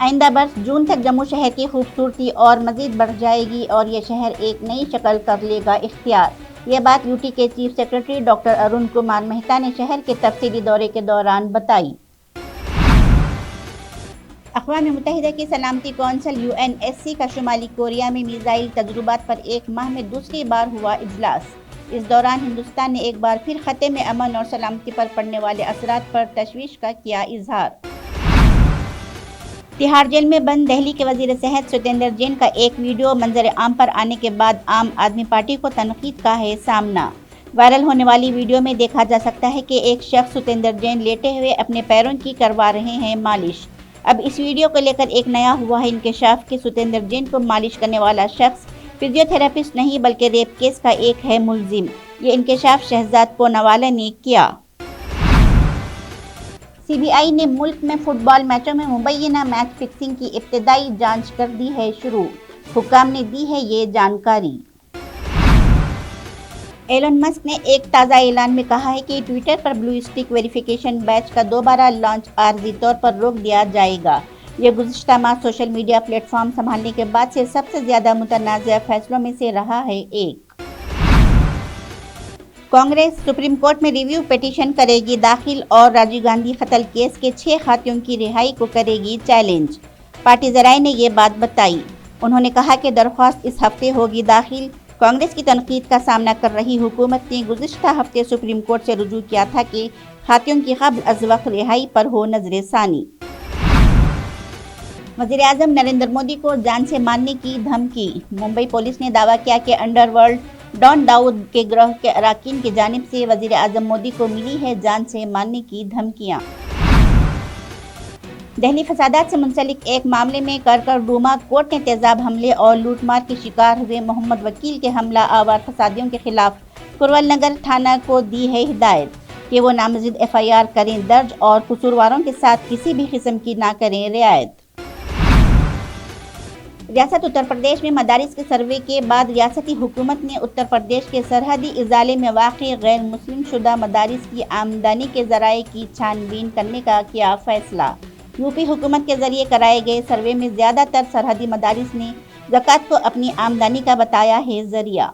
آئندہ برس جون تک جموں شہر کی خوبصورتی اور مزید بڑھ جائے گی اور یہ شہر ایک نئی شکل کر لے گا اختیار۔ یہ بات یو ٹی کے chief secretary doctor Arun Kumar Mehta نے شہر کے تفصیلی دورے کے دوران بتائی۔ اقوام متحدہ کی سلامتی کونسل UNSC کا شمالی کوریا میں میزائل تجربات پر ایک ماہ میں دوسری بار ہوا اجلاس۔ اس دوران ہندوستان نے ایک بار پھر خطے میں امن اور سلامتی پر پڑنے والے اثرات پر تشویش کا کیا اظہار۔ تہاڑ جیل میں بند دہلی کے وزیر صحت ستیندر جین کا ایک ویڈیو منظر عام پر آنے کے بعد عام آدمی پارٹی کو تنقید کا ہے سامنا۔ وائرل ہونے والی ویڈیو میں دیکھا جا سکتا ہے کہ ایک شخص ستیندر جین لیٹے ہوئے اپنے پیروں کی کروا رہے ہیں مالش۔ اب اس ویڈیو کو لے کر ایک نیا ہوا ہے انکشاف کہ ستیندر جین کو مالش کرنے والا شخص فزیو تھراپسٹ نہیں بلکہ ریپ کیس کا ایک ہے ملزم۔ یہ انکشاف شہزاد پوناوالا نے کیا۔ CBI نے ملک میں فٹ بال میچوں میں مبینہ میچ فکسنگ کی ابتدائی جانچ کر دی ہے شروع۔ حکام نے دی ہے یہ جانکاری۔ ایلن مسک نے ایک تازہ اعلان میں کہا ہے کہ ٹویٹر پر بلو اسٹک ویریفیکیشن بیچ کا دوبارہ لانچ عارضی طور پر روک دیا جائے گا۔ یہ گزشتہ ماہ سوشل میڈیا پلیٹ فارم سنبھالنے کے بعد سے سب سے زیادہ متنازع فیصلوں میں سے رہا ہے ایک۔ کانگریس سپریم کورٹ میں ریویو پٹیشن کرے گی داخل اور راجیو گاندھی قتل کیس کے 6 قاتلوں کی رہائی کو کرے گی چیلنج۔ پارٹی ذرائع نے یہ بات بتائی۔ انہوں نے کہا کہ درخواست اس ہفتے ہوگی داخل۔ کانگریس کی تنقید کا سامنا کر رہی حکومت نے گزشتہ ہفتے سپریم کورٹ سے رجوع کیا تھا کہ قاتلوں کی قبل از وقت رہائی پر ہو نظر ثانی۔ وزیر اعظم نریندر مودی کو جان سے مارنے کی دھمکی۔ ممبئی پولیس نے دعویٰ کیا کہ انڈر ورلڈ ڈان داؤد کے گروہ کے اراکین کی جانب سے وزیر اعظم مودی کو ملی ہے جان سے مارنے کی دھمکیاں۔ دہلی فسادات سے منسلک ایک معاملے میں کرکرڈوما کورٹ نے تیزاب حملے اور لوٹ مار کے شکار ہوئے محمد وکیل کے حملہ آور فسادیوں کے خلاف کرول نگر تھانہ کو دی ہے ہدایت کہ وہ نامزد FIR کریں درج اور قصورواروں کے ساتھ کسی بھی قسم کی نہ کریں رعایت۔ ریاست اتر پردیش میں مدارس کے سروے کے بعد ریاستی حکومت نے اتر پردیش کے سرحدی اضالے میں واقع غیر مسلم شدہ مدارس کی آمدنی کے ذرائع کی چھان بین کرنے کا کیا فیصلہ۔ UP حکومت کے ذریعے کرائے گئے سروے میں زیادہ تر سرحدی مدارس نے زکوٰۃ کو اپنی آمدنی کا بتایا ہے ذریعہ۔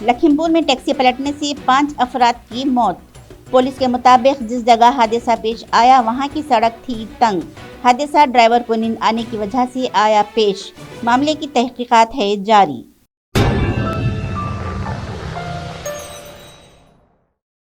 لکھیم پور میں ٹیکسی پلٹنے سے 5 افراد کی موت۔ پولیس کے مطابق جس جگہ حادثہ پیش آیا وہاں کی سڑک تھی تنگ۔ حادثہ ڈرائیور کو نیند آنے کی وجہ سے آیا پیش۔ معاملے کی تحقیقات ہے جاری۔